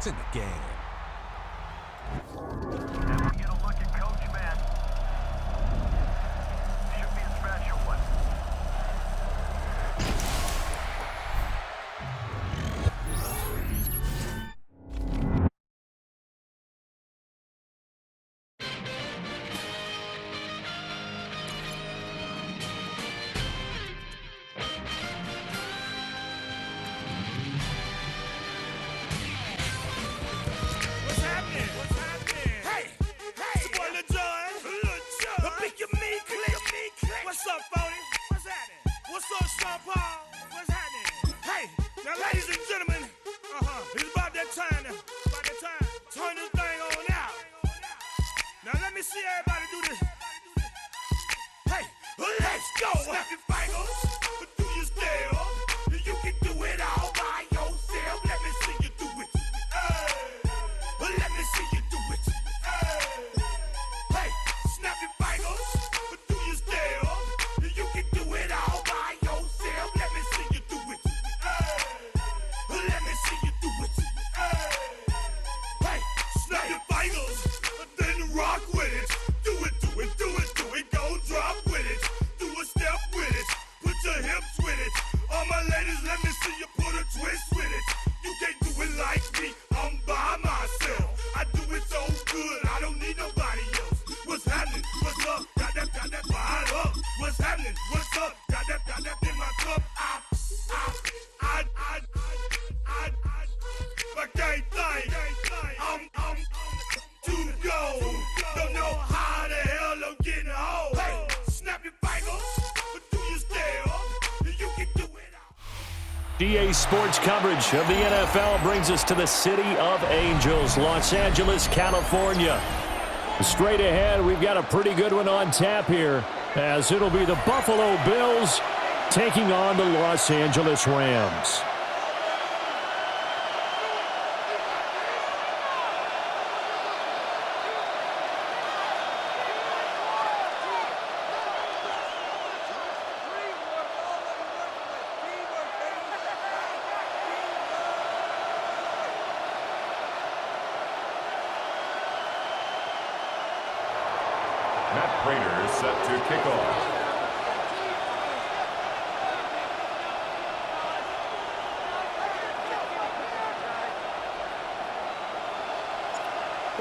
It's in the game. And we get a look at Coach Matt. Should be a special one. EA Sports coverage of the NFL brings us to the City of Angels, Los Angeles, California. Straight ahead, we've got a pretty good one on tap here, as it'll be the Buffalo Bills taking on the Los Angeles Rams. Set to kick off.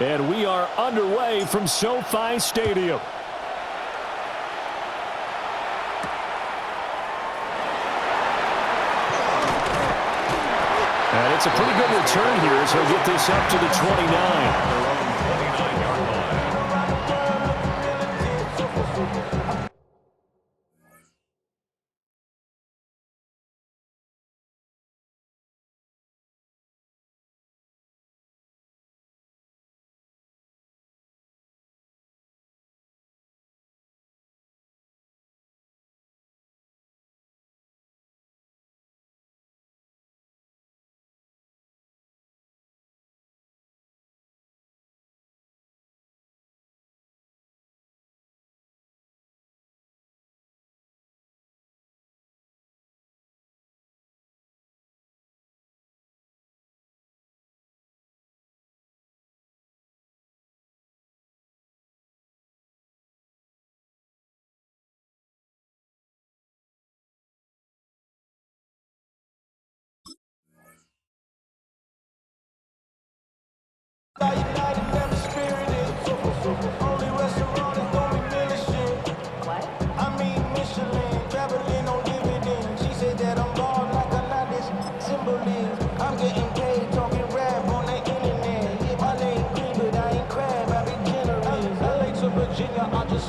And we are underway from SoFi Stadium. And it's a pretty good return here, so he'll get this up to the 29.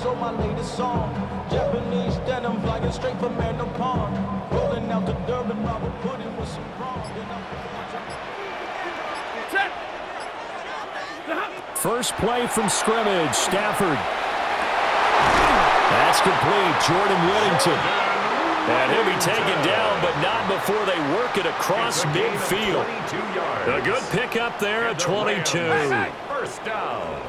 So my latest song, Japanese denim flying straight from Manopon, rolling out the Durban marble pudding with some prawns. First play from scrimmage, Stafford. That's complete, Jordan Whittington. And he'll be taken down, but not before they work it across midfield. A good pickup there at 22. First down.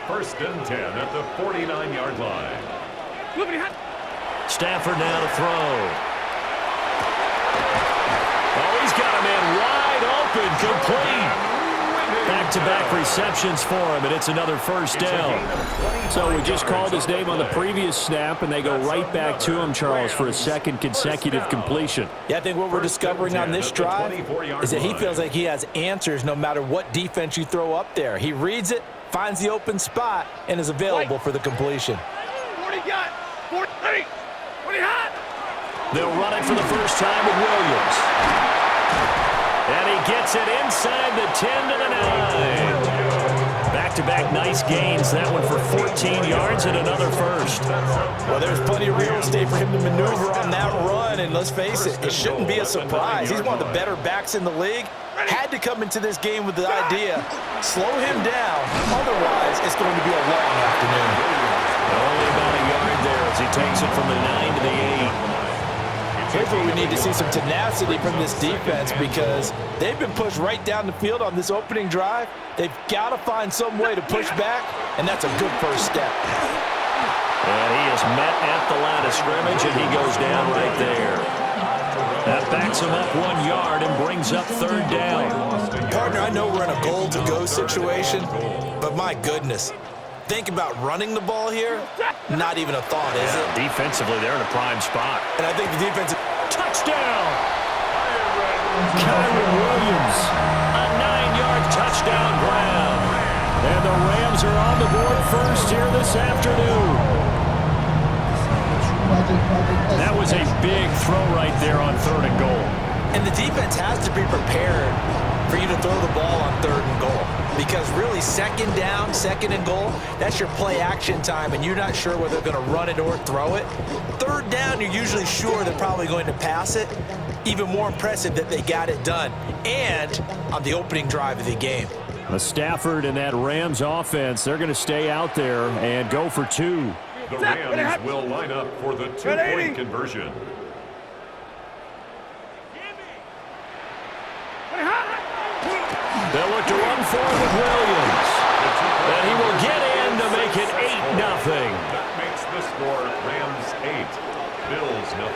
First and 10 at the 49-yard line. Stafford now to throw. Oh, he's got a man wide open, complete. Back-to-back receptions for him, and it's another first down. So we just called his name on the previous snap, and they go right back to him, Charles, for a second consecutive completion. Yeah, I think what we're discovering on this drive is that he feels like he has answers no matter what defense you throw up there. He reads it, finds the open spot, and is available for the completion. 40 got 40 hot. They'll run it for the first time with Williams. And he gets it inside the 10 to the 9. Back-to-back nice gains. That one for 14 yards and another first. Well, there's plenty of real estate for him to maneuver on that run, and let's face it, it shouldn't be a surprise. He's one of the better backs in the league. Had to come into this game with the idea, slow him down, otherwise it's going to be a long afternoon. Only about a yard there as he takes it from the 9 to the 8. Here's where we need to see some tenacity from this defense because they've been pushed right down the field on this opening drive. They've got to find some way to push back, and that's a good first step. And he is met at the line of scrimmage, and he goes down right there. That backs him up 1 yard and brings up third down. Partner, I know we're in a goal-to-go situation, but my goodness. Think about running the ball here, not even a thought, is it? Defensively, they're in a prime spot. And I think the defense... Touchdown! Kyron Williams, a 9-yard touchdown grab. And the Rams are on the board first here this afternoon. That was a big throw right there on 3rd and goal. And the defense has to be prepared for you to throw the ball on 3rd and goal. Because really, 2nd down, 2nd and goal, that's your play action time, and you're not sure whether they're going to run it or throw it. 3rd down, you're usually sure they're probably going to pass it. Even more impressive that they got it done, and on the opening drive of the game. Stafford and that Rams offense, they're going to stay out there and go for 2. The Rams will line up for the 2-point conversion. They'll look to run forward with Williams. And he will get in to make it 8-0. That makes the score Rams 8, Bills 0.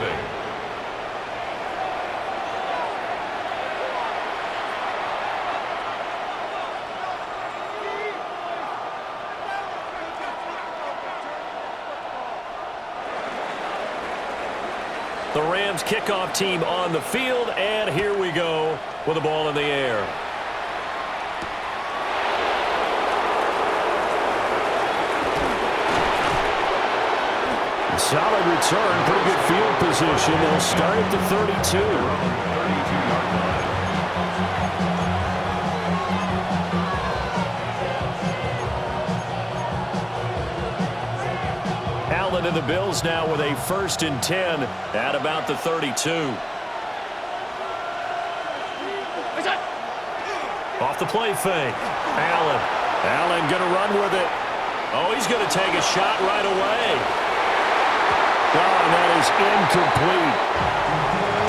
The Rams kickoff team on the field, and here we go with the ball in the air. Solid return, pretty good field position. They'll start at the 32. Allen and the Bills now with a 1st and 10 at about the 32. Off the play fake. Allen going to run with it. Oh, he's going to take a shot right away. Oh, and that is incomplete.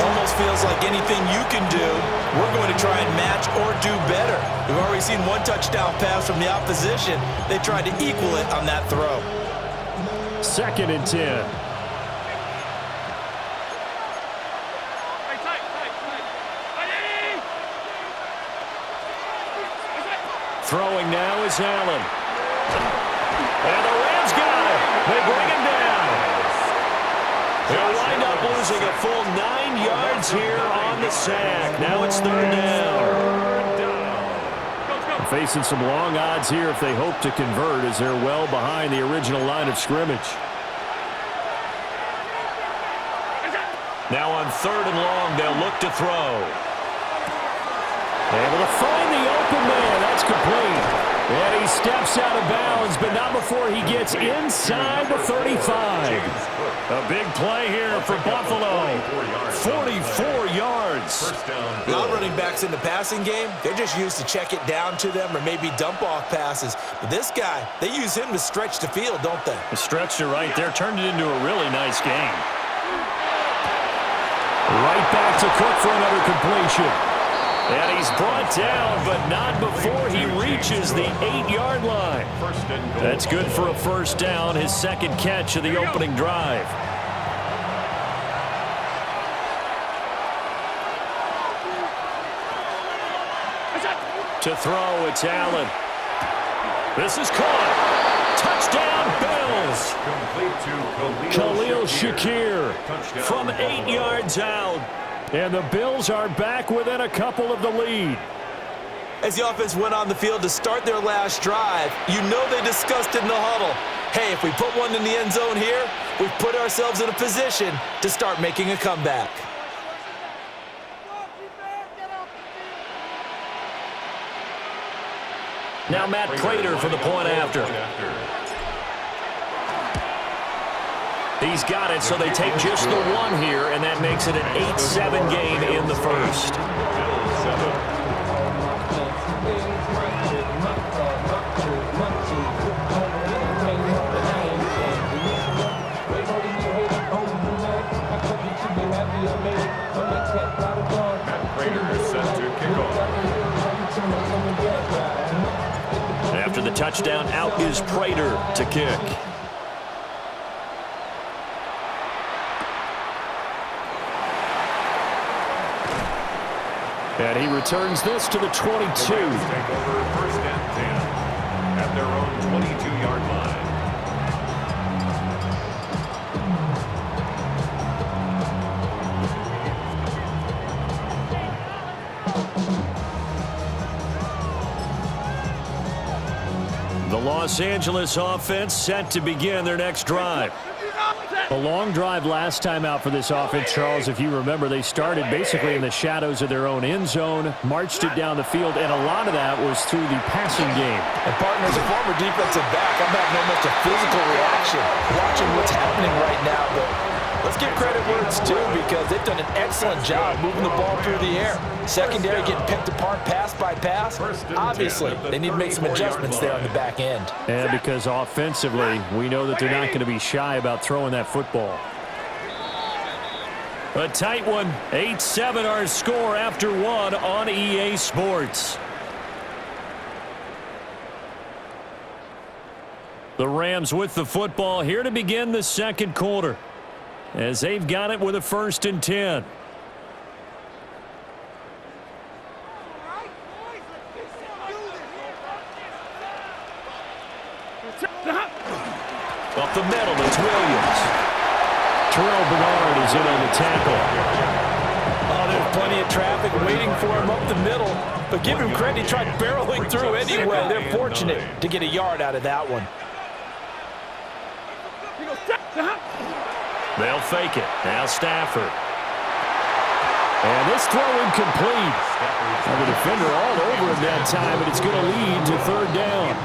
Almost feels like anything you can do, we're going to try and match or do better. We've already seen 1 touchdown pass from the opposition. They tried to equal it on that throw. 2nd and 10. Throwing now is Allen. And the Rams got it. They bring him down. They'll wind up losing a full 9 yards here on the sack. Now it's 3rd down. Facing some long odds here if they hope to convert as they're well behind the original line of scrimmage. Now on 3rd and long, they'll look to throw. Able to find the open man. That's complete. And he steps out of bounds, but not before he gets inside the 35. A big play here for Buffalo. 44 yards. A lot of running backs in the passing game, they're just used to check it down to them or maybe dump off passes. But this guy, they use him to stretch the field, don't they? The stretcher right there turned it into a really nice game. Right back to Cook for another completion. And he's brought down, but not before he reaches the 8-yard line. That's good for a 1st down, his 2nd catch of the opening drive. To throw, it's Allen. This is caught. Touchdown, Bills. Complete to Khalil Shakir from 8 yards out. And the Bills are back within a couple of the lead. As the offense went on the field to start their last drive, you know they discussed it in the huddle. Hey, if we put one in the end zone here, we've put ourselves in a position to start making a comeback. Now Matt Prater for the point after. He's got it, so they take just the one here, and that makes it an 8-7 game in the first. Matt Prater is set to kick off. After the touchdown, out is Prater to kick. And he returns this to the 22. The Rams take over 1st and 10 at their own 22-yard line. The Los Angeles offense set to begin their next drive. A long drive last time out for this offense, Charles. If you remember, they started basically in the shadows of their own end zone, marched it down the field, and a lot of that was through the passing game. And partners, a former defensive back, I'm having almost a physical reaction watching what's happening right now. But let's give credit where it's due, because they've done an excellent job moving the ball through the air. Secondary getting picked apart pass by pass. Obviously, they need to make some adjustments there on the back end. And because offensively, we know that they're not going to be shy about throwing that football. A tight one, 8-7 our score after one on EA Sports. The Rams with the football here to begin the second quarter, as they've got it with a 1st and 10. Up the middle, it's Williams. Terrell Bernard is in on the tackle. Oh, there's plenty of traffic waiting for him up the middle. But give him credit, he tried barreling through anyway. They're fortunate to get a yard out of that one. They'll fake it. Now Stafford. And this throw incomplete. Now the defender all over him that time, but it's going to lead to 3rd down.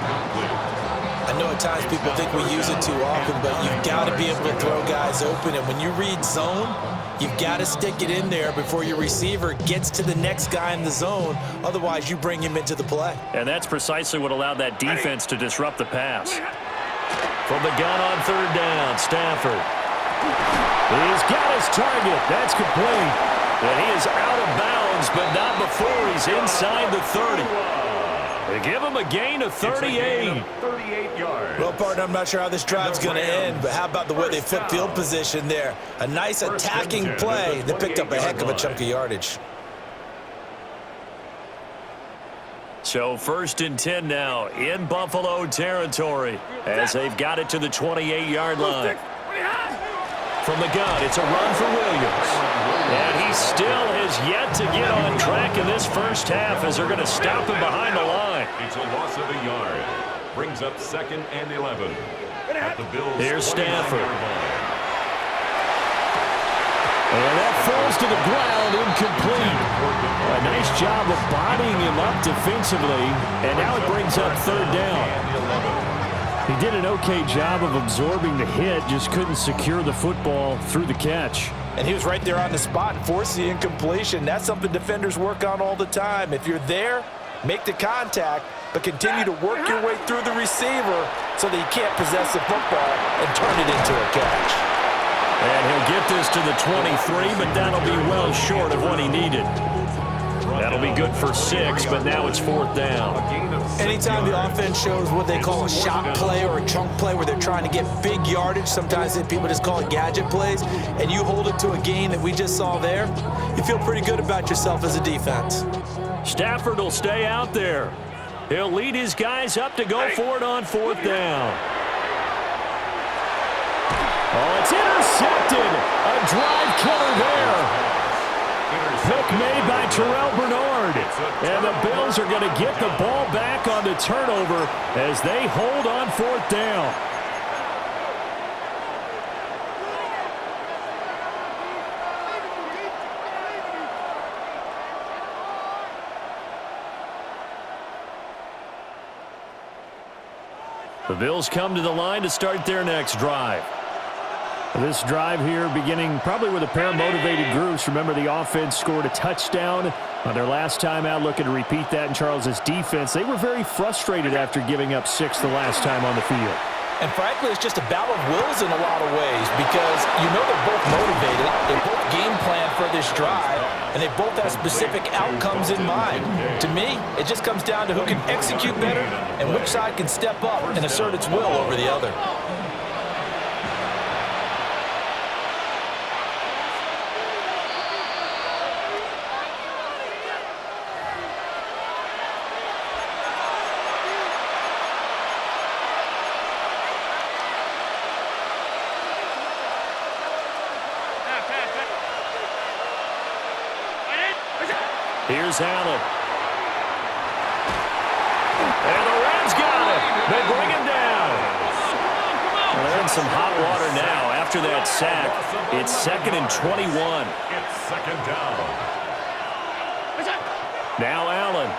I know at times people think we use it too often, but you've got to be able to throw guys open. And when you read zone, you've got to stick it in there before your receiver gets to the next guy in the zone. Otherwise, you bring him into the play. And that's precisely what allowed that defense to disrupt the pass. From the gun on 3rd down, Stafford. He's got his target. That's complete. And he is out of bounds, but not before he's inside the 30. They give him a gain of 38. 38 yards. Well, partner, I'm not sure how this drive's going to end, but how about the way they flip field position there? A nice attacking play that picked up a heck of a chunk of yardage. So 1st and 10 now in Buffalo territory, as they've got it to the 28-yard line. From the gun, it's a run for Williams. And he still has yet to get on track in this first half, as they're going to stop him behind the line. It's a loss of a yard. Brings up 2nd and 11. At the Bills. Here's Stafford. And that falls to the ground, incomplete. A nice job of bodying him up defensively, and now it brings up 3rd down. He did an okay job of absorbing the hit, just couldn't secure the football through the catch. And he was right there on the spot and forced the incompletion. That's something defenders work on all the time. If you're there, make the contact, but continue to work your way through the receiver so that you can't possess the football and turn it into a catch. And he'll get this to the 23, but that'll be well short of what he needed. That'll be good for 6, but now it's 4th down. Anytime the offense shows what they call a shot play or a chunk play where they're trying to get big yardage, sometimes people just call it gadget plays, and you hold it to a gain that we just saw there, you feel pretty good about yourself as a defense. Stafford will stay out there. He'll lead his guys up to go for it on 4th down. Oh, it's intercepted. A drive killer there. Pick made by Terrell Bernard. And the Bills are going to get the ball back on the turnover as they hold on 4th down. The Bills come to the line to start their next drive. This drive here beginning probably with a pair of motivated groups. Remember, the offense scored a touchdown on their last time out, looking to repeat that in Charles' defense. They were very frustrated after giving up 6 the last time on the field. And frankly, it's just a battle of wills in a lot of ways because you know they're both motivated, they both game plan for this drive, and they both have specific outcomes in mind. To me, it just comes down to who can execute better and which side can step up and assert its will over the other. Here's Allen. And the Rams got it. They bring him down. Well, they're in some hot water now after that sack. It's 2nd and 21. It's 2nd down. Now Allen.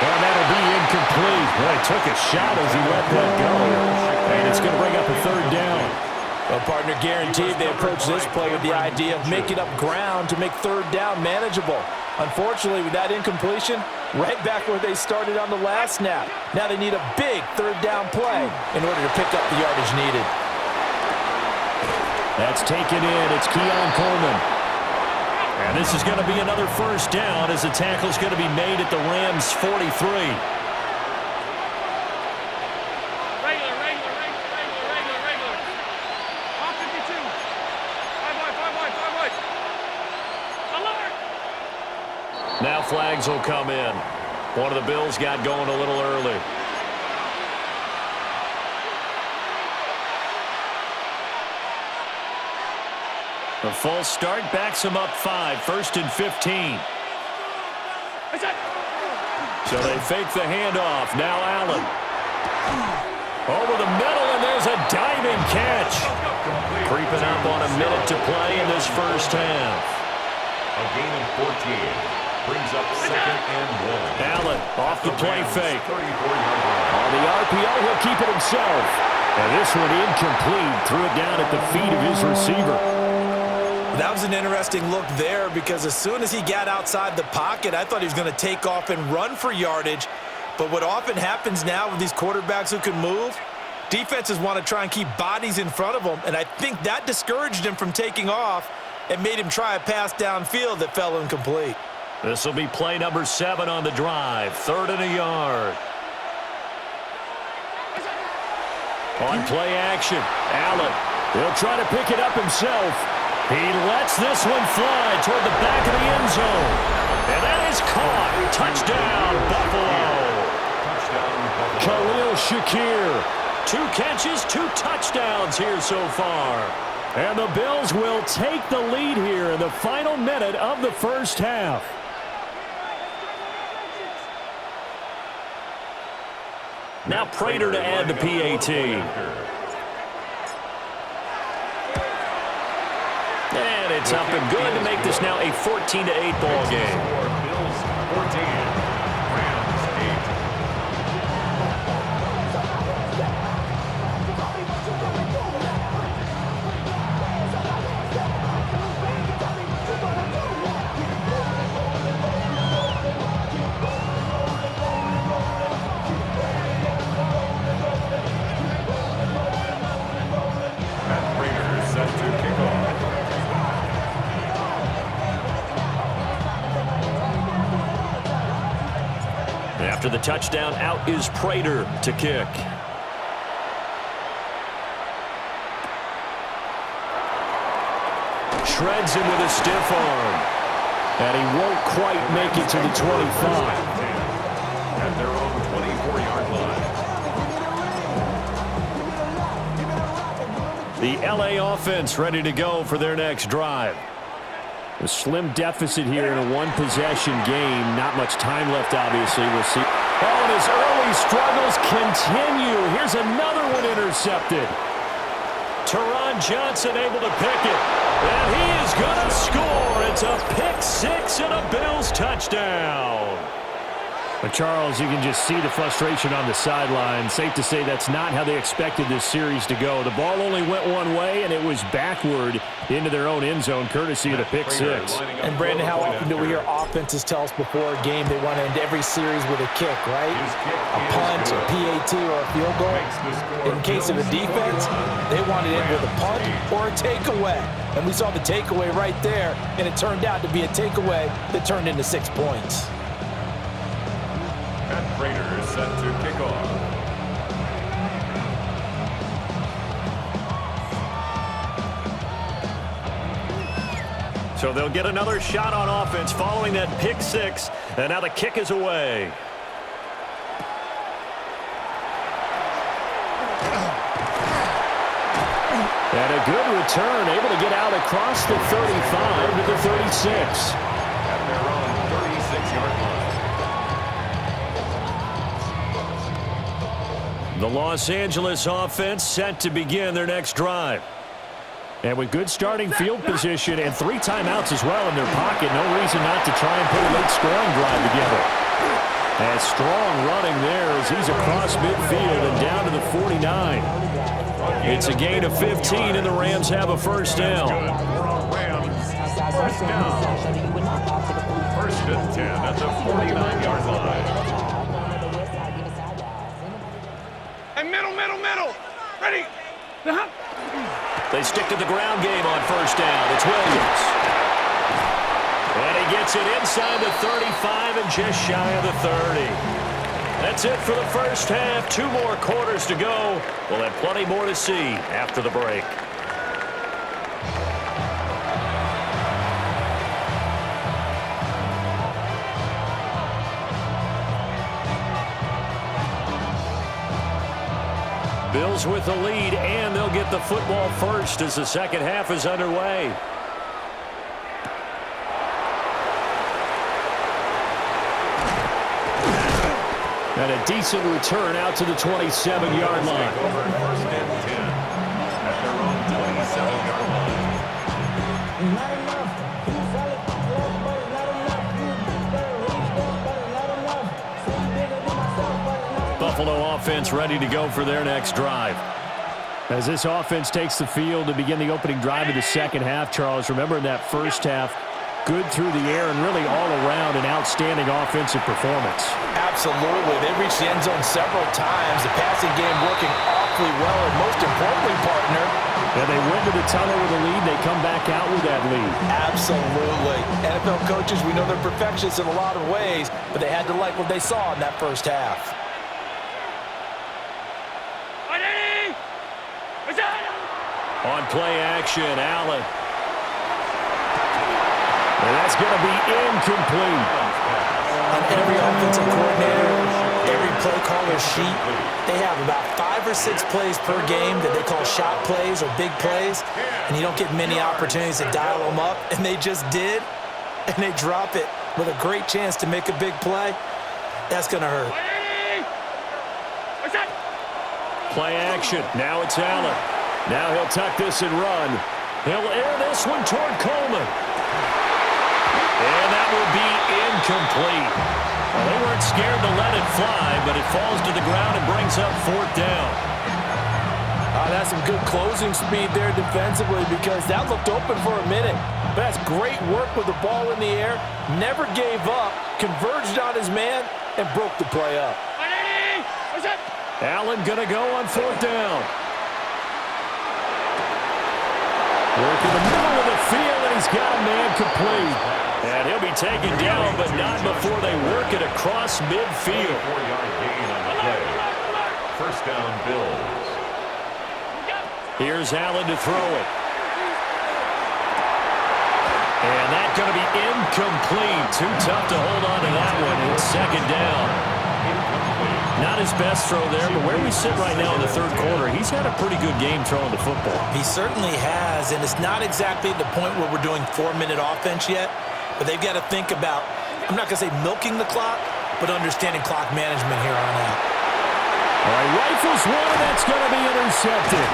Well, that'll be incomplete. Well, he took a shot as he let that go. And it's going to bring up a 3rd down. Well, partner, guaranteed they approach this play with the idea of making up ground to make 3rd down manageable. Unfortunately, with that incompletion, right back where they started on the last snap. Now they need a big 3rd down play in order to pick up the yardage needed. That's taken in. It's Keon Coleman. And this is going to be another 1st down as the tackle's going to be made at the Rams' 43. Now flags will come in. One of the Bills got going a little early. The false start backs him up 5, 1st and 15. So they fake the handoff. Now Allen. Over the middle, and there's a diving catch. Creeping up on a minute to play in this 1st half. A gain of 14. Brings up 2nd and 1. Allen off the play fake. 34-yard On the RPO, he'll keep it himself. And this one incomplete. Threw it down at the feet of his receiver. That was an interesting look there because as soon as he got outside the pocket, I thought he was going to take off and run for yardage. But what often happens now with these quarterbacks who can move, defenses want to try and keep bodies in front of them. And I think that discouraged him from taking off and made him try a pass downfield that fell incomplete. This will be play number 7 on the drive. 3rd and a yard. On play action, Allen. He'll try to pick it up himself. He lets this one fly toward the back of the end zone. And that is caught. Touchdown, Buffalo. Khalil Shakir. 2 catches, 2 touchdowns here so far. And the Bills will take the lead here in the final minute of the 1st half. Now Prater to add the PAT. And it's up and good to make this now a 14-8 ball game. Bills 14, Rams 8. Set to kick off. After the touchdown, out is Prater to kick. Shreds him with a stiff arm. And he won't quite make it to the 25. At their own 24-yard line. The LA offense ready to go for their next drive. A slim deficit here in a one-possession game. Not much time left, obviously. We'll see. Oh, and his early struggles continue. Here's another one intercepted. Teron Johnson able to pick it. And he is going to score. It's a pick six and a Bills touchdown. But Charles, you can just see the frustration on the sideline. Safe to say that's not how they expected this series to go. The ball only went one way, and it was backward into their own end zone, courtesy of the pick six. And, Brandon, how often do we hear offenses tell us before a game they want to end every series with a kick, right? A punt, a PAT, or a field goal. In case of a defense, they want to end with a punt or a takeaway. And we saw the takeaway right there, and it turned out to be a takeaway that turned into 6 points. Matt Prater is set to kick off. So they'll get another shot on offense following that pick six, and now the kick is away. And a good return, able to get out across the 35 to the 36. At their own 36-yard line. The Los Angeles offense set to begin their next drive. And with good starting field position and 3 timeouts as well in their pocket, no reason not to try and put a late scoring drive together. And strong running there as he's across midfield and down to the 49. It's a gain of 15, and the Rams have a first down. First down. First and 10 at the 49-yard line. Middle. Ready. They stick to the ground game on first down. It's Williams. And he gets it inside the 35 and just shy of the 30. That's it for the first half. 2 more quarters to go. We'll have plenty more to see after the break. Bills with the lead, and they'll get the football first as the second half is underway. And a decent return out to the 27-yard line. First and 10 at their own 27-yard line. Buffalo offense ready to go for their next drive. As this offense takes the field to begin the opening drive of the second half, Charles, remember in that first half, good through the air and really all around an outstanding offensive performance. Absolutely. They reached the end zone several times. The passing game working awfully well, and most importantly, partner, and they went to the tunnel with a lead. They come back out with that lead. Absolutely. NFL coaches, we know they're perfectionists in a lot of ways, but they had to like what they saw in that first half. On play action, Allen. And that's going to be incomplete. On every offensive coordinator, every play caller sheet, they have about 5 or 6 plays per game that they call shot plays or big plays, and you don't get many opportunities to dial them up, and they just did, and they drop it with a great chance to make a big play. That's going to hurt. Play action. Now it's Allen. Now he'll tuck this and run. He'll air this one toward Coleman. And that will be incomplete. Well, they weren't scared to let it fly, but it falls to the ground and brings up 4th down. That's some good closing speed there defensively, because that looked open for a minute. But that's great work with the ball in the air. Never gave up, converged on his man, and broke the play up. Allen going to go on 4th down. Work in the middle of the field, and he's got a man complete. And he'll be taken down, but not before they work it across midfield. 4-yard gain on the play. First down, Bills. Here's Allen to throw it. And that going to be incomplete. Too tough to hold on to that one. It's second down. Not his best throw there, but where we sit right now in the third quarter, he's had a pretty good game throwing the football. He certainly has, and it's not exactly at the point where we're doing 4-minute offense yet, but they've got to think about, I'm not going to say milking the clock, but understanding clock management here on out. All right, rifles one, and that's going to be intercepted.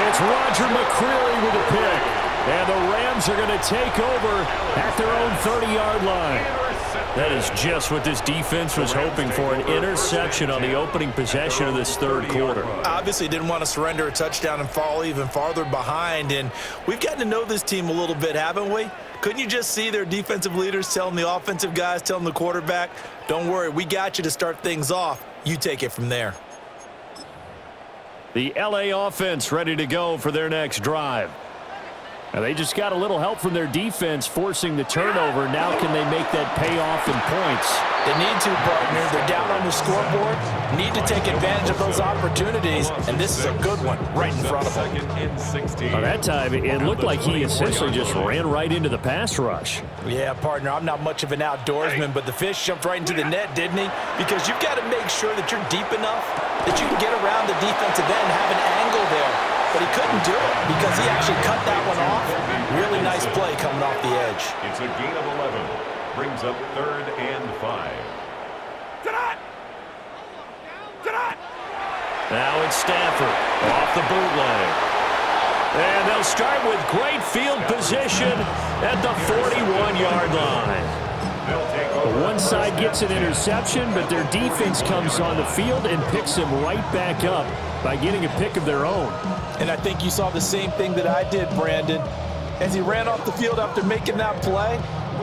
It's Roger McCreary with a pick. And the Rams are going to take over at their own 30-yard line. That is just what this defense was hoping for, an interception on the opening possession of this third quarter. Obviously didn't want to surrender a touchdown and fall even farther behind, and we've gotten to know this team a little bit, haven't we? Couldn't you just see their defensive leaders telling the offensive guys, telling the quarterback, don't worry, we got you to start things off. You take it from there. The LA offense ready to go for their next drive. Now they just got a little help from their defense forcing the turnover. Now can they make that pay off in points? They need to, partner. They're down on the scoreboard. Need to take advantage of those opportunities, and this is a good one right in front of them. Well, that time, it looked like he essentially just ran right into the pass rush. Yeah, partner, I'm not much of an outdoorsman, but the fish jumped right into the net, didn't he? Because you've got to make sure that you're deep enough that you can get around the defensive end and have an angle there. But he couldn't do it because he actually cut that one off. Really nice play coming off the edge. It's a gain of 11. Brings up 3rd and 5. Now it's Stafford off the bootleg. And they'll start with great field position at the 41-yard line. One side gets an interception, but their defense comes on the field and picks him right back up by getting a pick of their own. And I think you saw the same thing that I did, Brandon. As he ran off the field after making that play,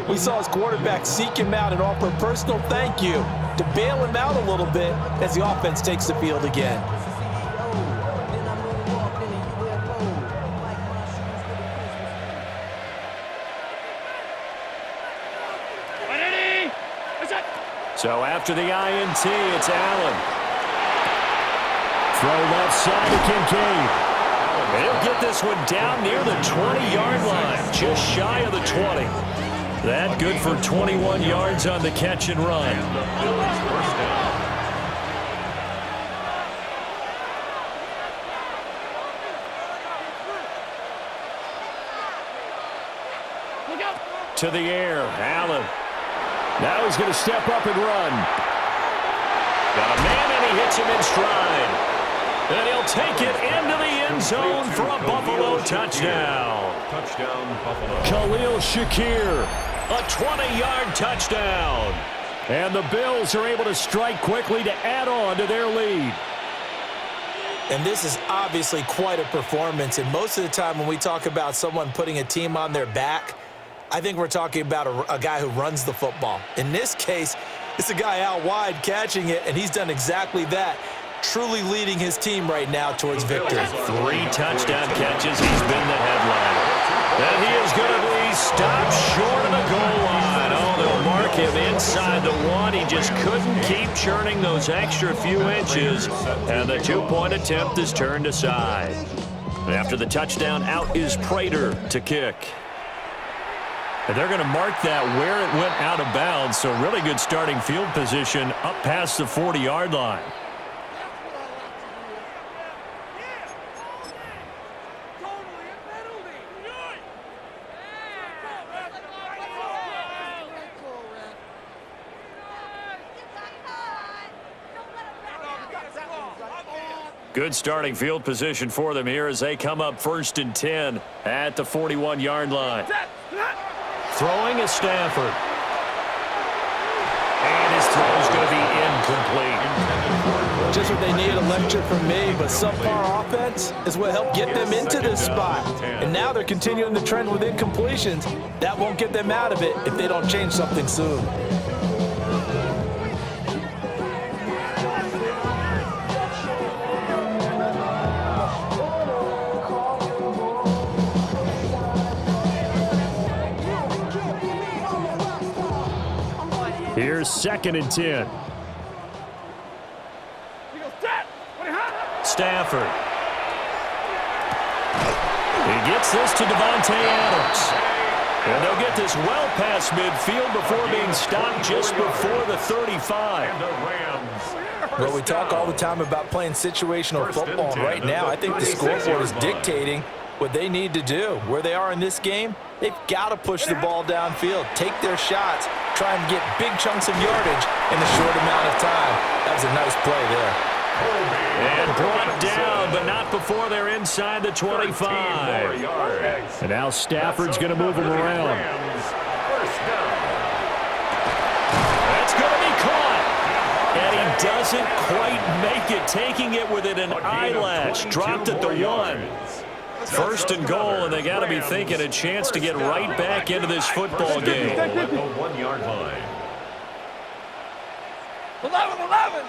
we saw his quarterback seek him out and offer a personal thank you to bail him out a little bit as the offense takes the field again. So after the INT, it's Allen. Throw left side to Kincaid. And he'll get this one down near the 20-yard line, just shy of the 20. That good for 21 yards on the catch and run. To the air, Allen. Now he's going to step up and run. Got a man, and he hits him in stride. And he'll take it into the end zone for a Buffalo touchdown. Touchdown, Buffalo. Khalil Shakir, a 20-yard touchdown. And the Bills are able to strike quickly to add on to their lead. And this is obviously quite a performance. And most of the time when we talk about someone putting a team on their back, I think we're talking about a guy who runs the football. In this case, it's a guy out wide catching it, and he's done exactly that, truly leading his team right now towards victory. 3 touchdown catches. He's been the headliner. And he is going to be stopped short of the goal line. Oh, they'll mark him inside the 1. He just couldn't keep churning those extra few inches, and the 2-point attempt is turned aside. After the touchdown, out is Prater to kick. And they're going to mark that where it went out of bounds, so really good starting field position up past the 40-yard line. Good starting field position for them here as they come up 1st and 10 at the 41-yard line. Throwing is Stafford. And his throw is going to be incomplete. Just what they need, a lecture from me, but subpar offense is what helped get them into this spot. And now they're continuing the trend with incompletions. That won't get them out of it if they don't change something soon. Here's 2nd and 10. Stafford. He gets this to Devontae Adams. And they'll get this well past midfield before being stopped just before the 35. Well, we talk all the time about playing situational football, and right now I think the scoreboard is dictating what they need to do. Where they are in this game, they've got to push the ball downfield, take their shots, try and get big chunks of yardage in a short amount of time. That was a nice play there. And brought down, but not before they're inside the 25. And now Stafford's going to move them around. That's going to be caught. And he doesn't quite make it, taking it within an eyelash. Dropped at the 1. First and goal, and they got to be thinking a chance to get right back into this football game. 1-yard line. 11.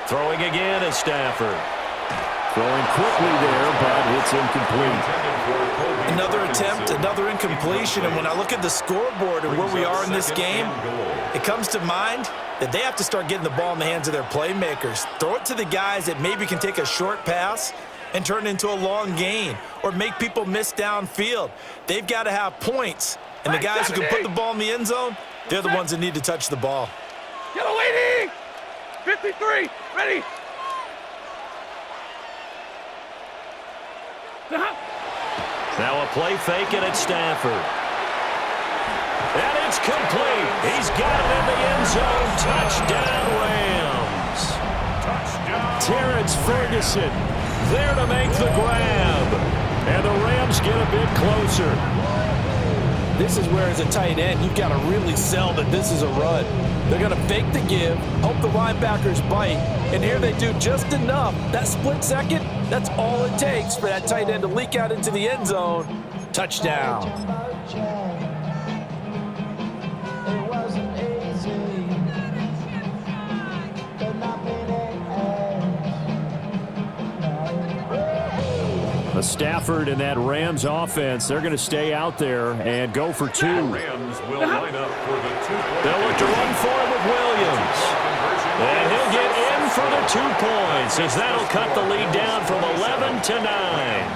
Throwing again is Stafford. Throwing quickly there, but it's incomplete. Another attempt, another incompletion, and when I look at the scoreboard and where we are in this game, it comes to mind that they have to start getting the ball in the hands of their playmakers. Throw it to the guys that maybe can take a short pass and turn it into a long gain or make people miss downfield. They've got to have points, and the guys who can put the ball in the end zone, they're the ones that need to touch the ball. Yellow waiting. 53, ready. Now a play fake, and it's Stafford. And it's complete. He's got it in the end zone. Touchdown, Rams. Terrence Ferguson there to make the grab. And the Rams get a bit closer. This is where, as a tight end, you've got to really sell that this is a run. They're going to fake the give, hope the linebackers bite, and here they do just enough. That split second, that's all it takes for that tight end to leak out into the end zone. Touchdown. Stafford and that Rams offense, they're going to stay out there and go for 2. Rams will line up for the 2-point. They'll look to run for it with Williams. And he'll get in for the 2 points as that'll cut the lead down from 11 to 9.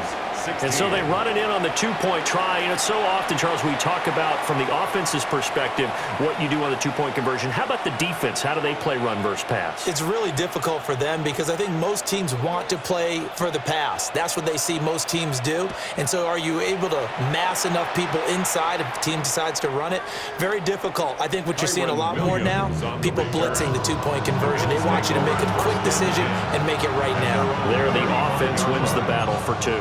And so they run it in on the 2-point try. And it's so often, Charles, we talk about from the offense's perspective what you do on the 2-point conversion. How about the defense? How do they play run versus pass? It's really difficult for them because I think most teams want to play for the pass. That's what they see most teams do. And so are you able to mass enough people inside if the team decides to run it? Very difficult. I think what you're seeing a lot more now, people blitzing the 2-point conversion. They want you to make a quick decision and make it right now. There, the offense wins the battle for 2.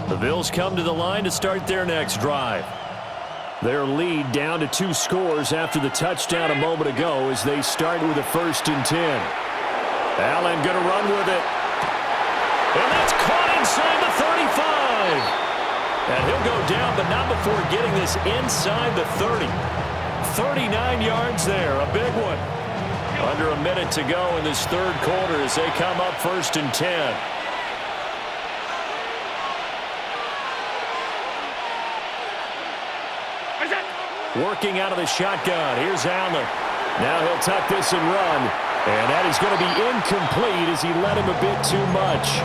The Bills come to the line to start their next drive. Their lead down to 2 scores after the touchdown a moment ago as they start with a 1st and 10. Allen going to run with it. And that's caught inside the 35. And he'll go down, but not before getting this inside the 30. 39 yards there, a big one. Under a minute to go in this 3rd quarter as they come up 1st and 10. Working out of the shotgun. Here's Allen. Now he'll tuck this and run. And that is going to be incomplete as he let him a bit too much.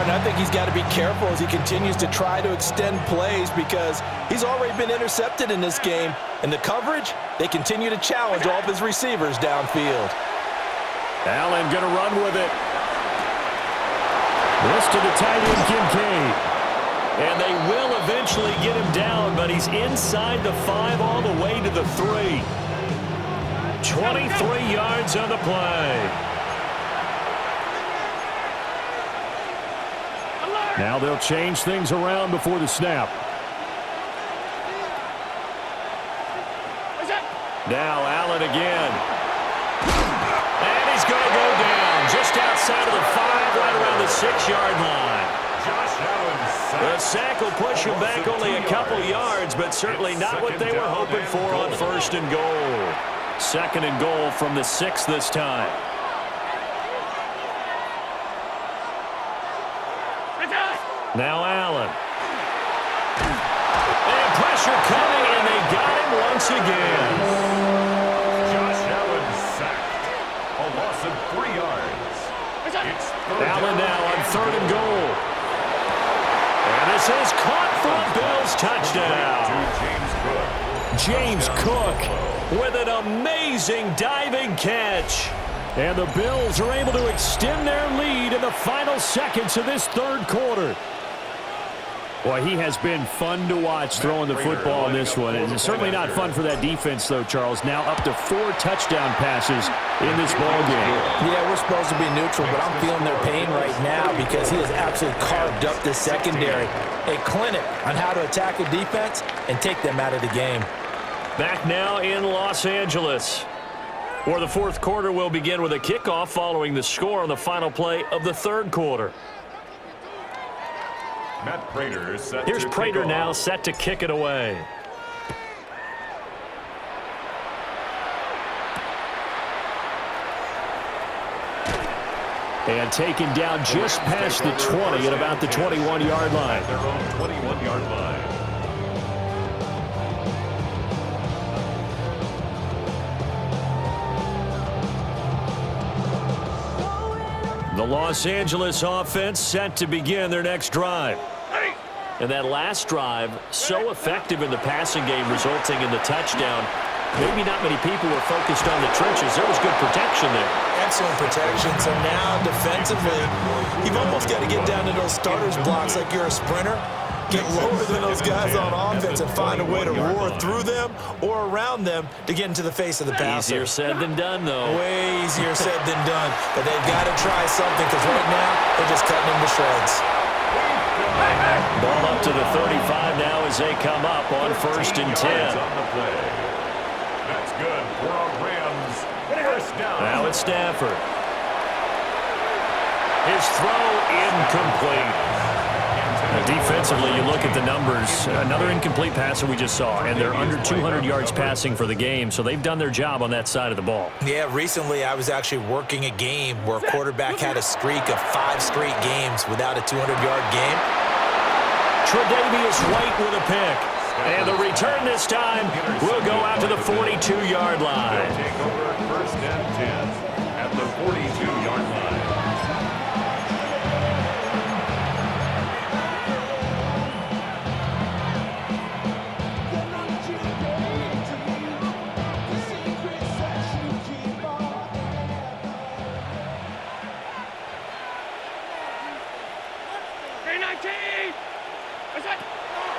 And I think he's got to be careful as he continues to try to extend plays because he's already been intercepted in this game. And the coverage, they continue to challenge all of his receivers downfield. Allen going to run with it. This to the tight end, Kincaid. And they will eventually get him down, but he's inside the 5 all the way to the 3. 23 yards on the play. Now they'll change things around before the snap. Now Allen again. And he's going to go down just outside of the 5, right around the 6-yard line. The sack will push him back only a couple yards, but certainly not what they were hoping for on 1st and goal. 2nd and goal from the 6 this time. Now Allen. And pressure coming, and Bills touchdown. James Cook with an amazing diving catch. And the Bills are able to extend their lead in the final seconds of this third quarter. Boy, he has been fun to watch throwing the football in this one. It's certainly not fun for that defense, though, Charles. Now up to 4 touchdown passes in this ball game. Yeah, we're supposed to be neutral, but I'm feeling their pain right now because he has absolutely carved up this secondary. A clinic on how to attack a defense and take them out of the game. Back now in Los Angeles, where the fourth quarter will begin with a kickoff following the score on the final play of the third quarter. Matt Prater set Here's to Prater kick now off. set to kick it away. And taken down just past the 20 at about the 21-yard line. At their own 21-yard line. The Los Angeles offense set to begin their next drive. And that last drive, so effective in the passing game, resulting in the touchdown. Maybe not many people were focused on the trenches. There was good protection there. Excellent protection. So now defensively, you've almost got to get down to those starters blocks like you're a sprinter. Get lower than those guys on offense and find a way to roar through them or around them to get into the face of the passer. Easier said than done, though. Way easier said than done. But they've got to try something because right now they're just cutting them to shreds. Ball up to the 35 now as they come up on 1st and 10. That's good for a Rams first down. Now it's Stafford. His throw incomplete. Defensively, you look at the numbers. Another incomplete passer we just saw, and they're under 200 yards passing for the game, so they've done their job on that side of the ball. Yeah, recently I was actually working a game where a quarterback had a streak of 5 straight games without a 200-yard game. Tre'Davious White with a pick. And the return this time will go out to the 42-yard line. They'll take over 1st and 10 at the 42-yard line.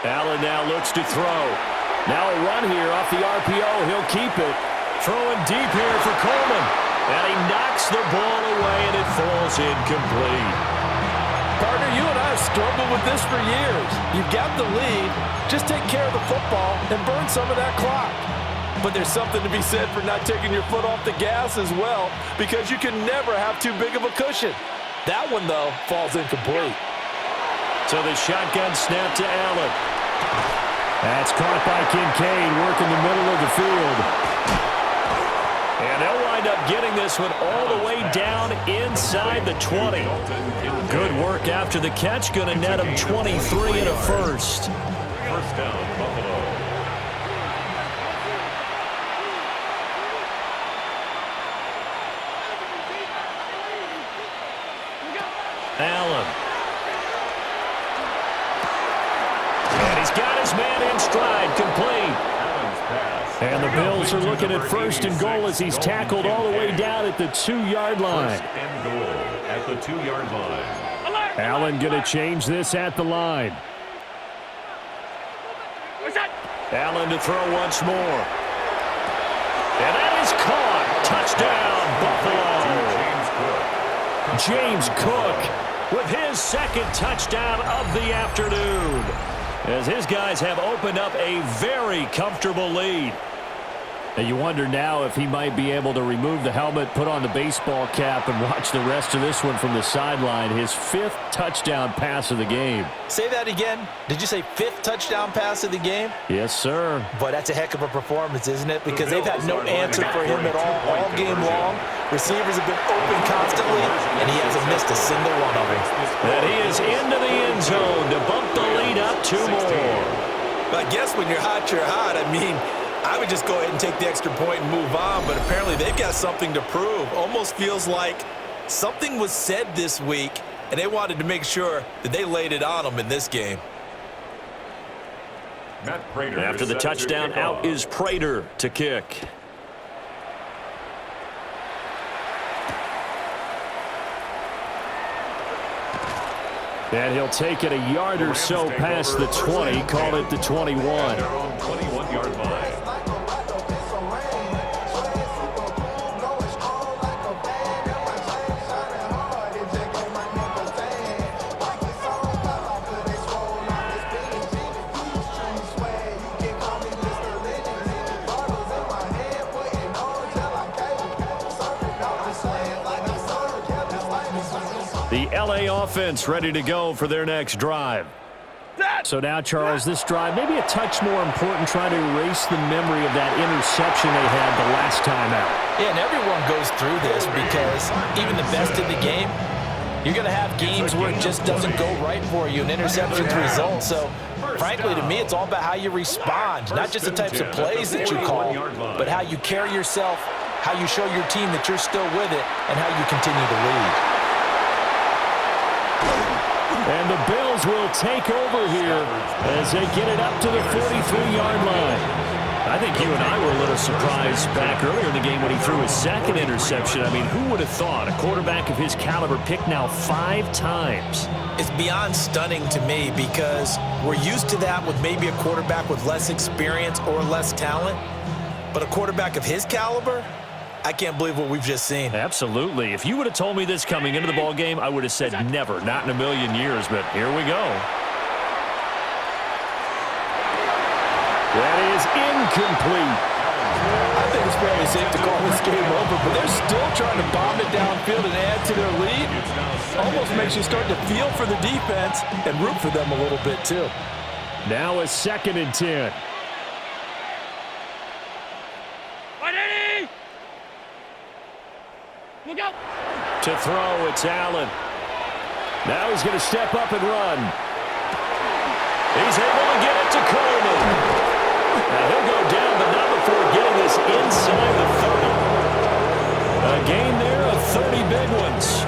Allen now looks to throw. Now a run here off the RPO. He'll keep it. Throwing deep here for Coleman. And he knocks the ball away, and it falls incomplete. Partner, you and I have struggled with this for years. You've got the lead. Just take care of the football and burn some of that clock. But there's something to be said for not taking your foot off the gas as well, because you can never have too big of a cushion. That one, though, falls incomplete. So the shotgun snap to Allen. That's caught by Kincaid, working the middle of the field. And they'll wind up getting this one all the way down inside the 20. Good work after the catch. Going to net him 23 and a first. First down, Buffalo. Allen. And he's got his man in stride, complete. And the Bills are looking at 1st and goal as he's tackled all the way down at the 2-yard line. 1st and goal at the 2-yard line. Allen going to change this at the line. Allen to throw once more. And that is caught. Touchdown, Buffalo. James Cook with his 2nd touchdown of the afternoon, as his guys have opened up a very comfortable lead. And you wonder now if he might be able to remove the helmet, put on the baseball cap, and watch the rest of this one from the sideline. His 5th touchdown pass of the game. Say that again. Did you say 5th touchdown pass of the game? Yes, sir. But that's a heck of a performance, isn't it? Because they've had no answer for him at all game long. Receivers have been open constantly, and he hasn't missed a single one of them. And he is into the end zone to bump the lead up 2 more. But I guess when you're hot, you're hot. I mean, I would just go ahead and take the extra point and move on, but apparently they've got something to prove. Almost feels like something was said this week, and they wanted to make sure that they laid it on them in this game. After the touchdown, out is Prater to kick. And he'll take it a yard or so past the 20, call it the 21. 21-yard line. The LA offense ready to go for their next drive. So now, Charles, this drive maybe a touch more important, trying to erase the memory of that interception they had the last time out. Yeah, and everyone goes through this because even the best in the game, you're going to have games where it just doesn't go right for you, and interceptions result. So, frankly, to me, it's all about how you respond, not just the types of plays that you call, but how you carry yourself, how you show your team that you're still with it, and how you continue to lead. And the Bills will take over here as they get it up to the 43-yard line. I think you and I were a little surprised back earlier in the game when he threw his second interception. I mean, who would have thought a quarterback of his caliber picked now 5 times? It's beyond stunning to me because we're used to that with maybe a quarterback with less experience or less talent. But a quarterback of his caliber, I can't believe what we've just seen. Absolutely. If you would have told me this coming into the ball game, I would have said never, not in a million years, but here we go. That is incomplete. I think it's fairly safe to call this game over, but they're still trying to bomb it downfield and add to their lead. Almost makes you start to feel for the defense and root for them a little bit too. Now a 2nd and 10. Look out! To throw, it's Allen. Now he's going to step up and run. He's able to get it to Coleman. Now he'll go down, but not before getting this inside the 30. A gain there of 30 big ones.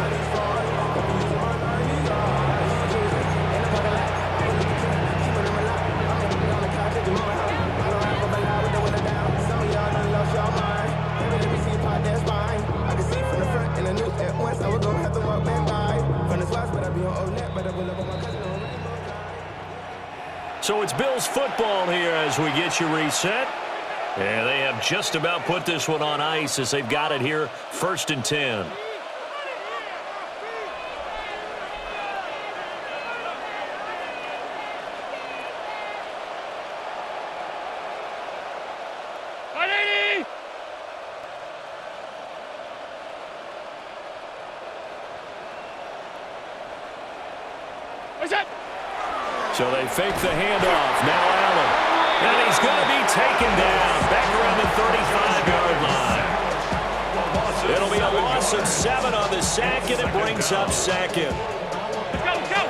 So it's Bills football here as we get you reset. And they have just about put this one on ice as they've got it here, 1st and 10. So they fake the handoff. Now Allen. And he's going to be taken down back around the 35-yard line. It'll be a loss of 7 on the sack, and it brings up 2nd. Let's go, let's go!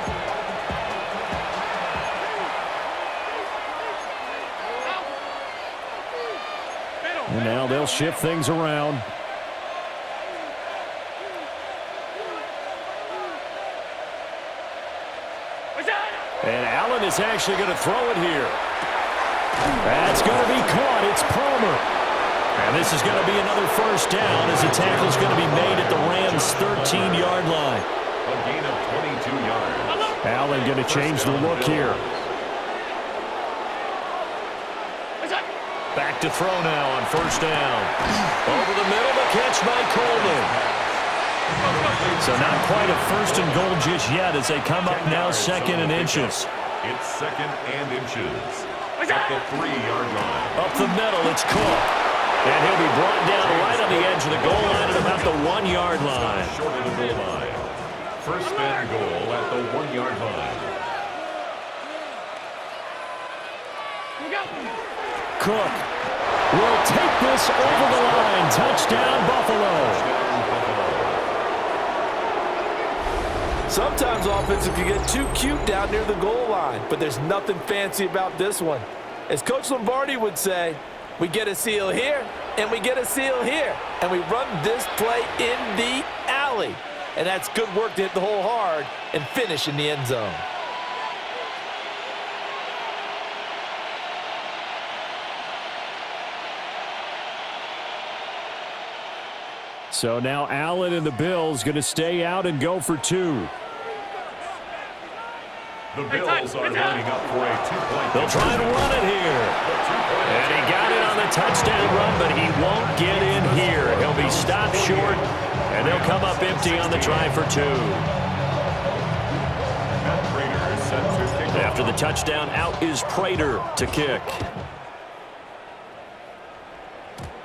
And now they'll shift things around. And Allen is actually going to throw it here. That's going to be caught. It's Palmer. And this is going to be another 1st down as the tackle is going to be made at the Rams' 13-yard line. A gain of 22 yards. Allen going to change the look here. Back to throw now on 1st down. Over the middle, the catch by Coleman. So not quite a 1st and goal just yet as they come up now 2nd and inches. It's 2nd and inches. At the 3-yard line. Up the middle, it's Cook. And he'll be brought down right on the edge of the goal line at about the 1-yard line. Short of the goal line. 1st and goal at the 1-yard line. Cook will take this over the line. Touchdown, Buffalo. Sometimes offensive can get too cute down near the goal line, but there's nothing fancy about this one. As Coach Lombardi would say, we get a seal here, and we get a seal here, and we run this play in the alley. And that's good work to hit the hole hard and finish in the end zone. So now Allen and the Bills going to stay out and go for 2. The Bills are lining up for a 2-point. They'll try and run it here. And he got it on the touchdown run, but he won't get in here. He'll be stopped short, and they'll come up empty on the try for 2. After the touchdown, out is Prater to kick.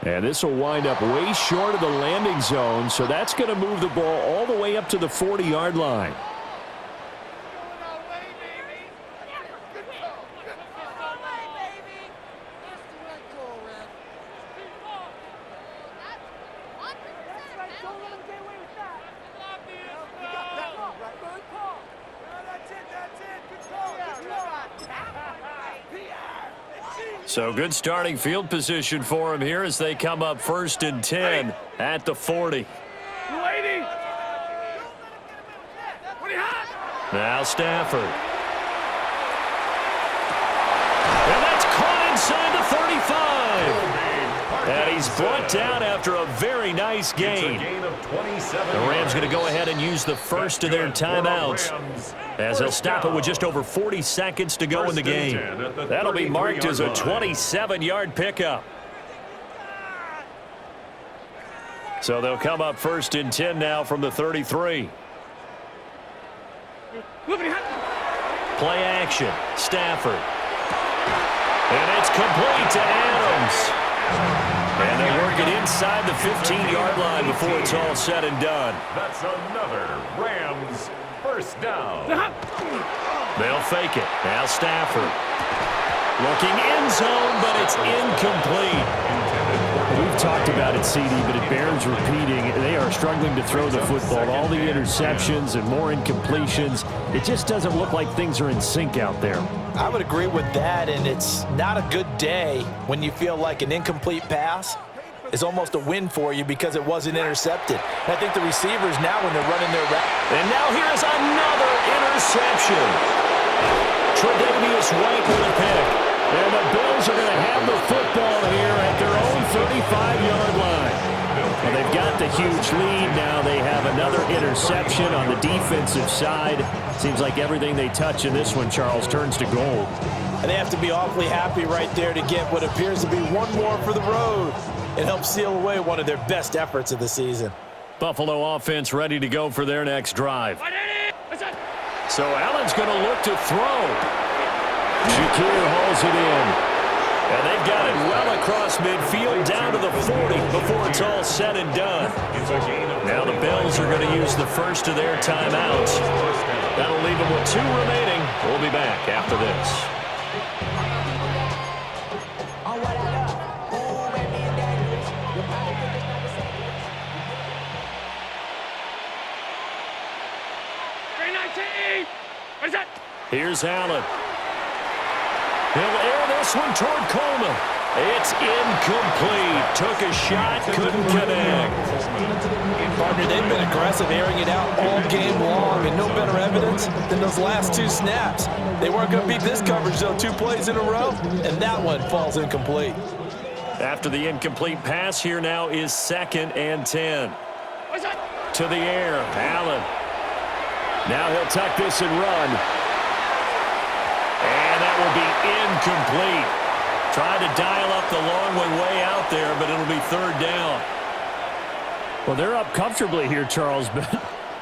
And this will wind up way short of the landing zone, so that's going to move the ball all the way up to the 40-yard line. So good starting field position for him here as they come up 1st and 10 at the 40. Now Stafford. And that's caught inside the 35. And he's brought down after a very nice gain. The Rams going to go ahead and use the first of their timeouts, as they'll stop it with just over 40 seconds to go in the game. That'll be marked as a 27-yard pickup. So they'll come up 1st and 10 now from the 33. Play action. Stafford. And it's complete to Adams. And they work it inside the 15-yard line before it's all said and done. That's another Rams first down. They'll fake it. Now Stafford. Looking end zone, but it's incomplete. We've talked about it, CD, but it bears repeating. They are struggling to throw the football. All the interceptions and more incompletions. It just doesn't look like things are in sync out there. I would agree with that, and it's not a good day when you feel like an incomplete pass is almost a win for you because it wasn't intercepted. I think the receivers now, when they're running their route. And now here's another interception. Tre'Davious White with a pick. And the Bills are going to have the football here at their own 35-yard line. Well, they've got the huge lead. Now they have another interception on the defensive side. Seems like everything they touch in this one, Charles, turns to gold. And they have to be awfully happy right there to get what appears to be one more for the road. It helps seal away one of their best efforts of the season. Buffalo offense ready to go for their next drive. So Allen's going to look to throw. Shakir hauls it in. And they've got it well across midfield down to the 40 before it's all said and done. Now the Bills are going to use the first of their timeouts. That'll leave them with 2 remaining. We'll be back after this. Here's Allen. He'll air this one toward Coleman. It's incomplete. Took a shot, couldn't connect. Partner, they've been aggressive, airing it out all game long, and no better evidence than those last 2 snaps. They weren't going to beat this coverage, though, 2 plays in a row, and that one falls incomplete. After the incomplete pass, here now is 2nd and 10. To the air, Allen. Now he'll tuck this and run. And that will be incomplete. Tried to dial up the long one way out there, but it'll be 3rd down. Well, they're up comfortably here, Charles, but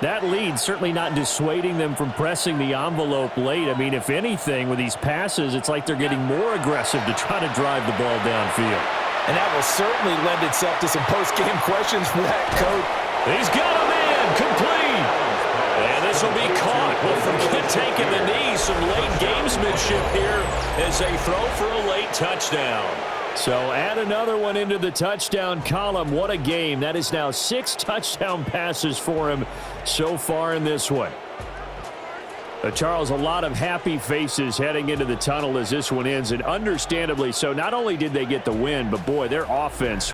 that lead certainly not dissuading them from pressing the envelope late. I mean, if anything, with these passes, it's like they're getting more aggressive to try to drive the ball downfield. And that will certainly lend itself to some post-game questions for that coach. He's got a man, complete. And this will be caught. Well, forget taking the knee. Some late gamesmanship here as they throw for a late touchdown. So add another one into the touchdown column. What a game. That is now 6 touchdown passes for him so far in this one. Charles, a lot of happy faces heading into the tunnel as this one ends, and understandably so. Not only did they get the win, but boy, their offense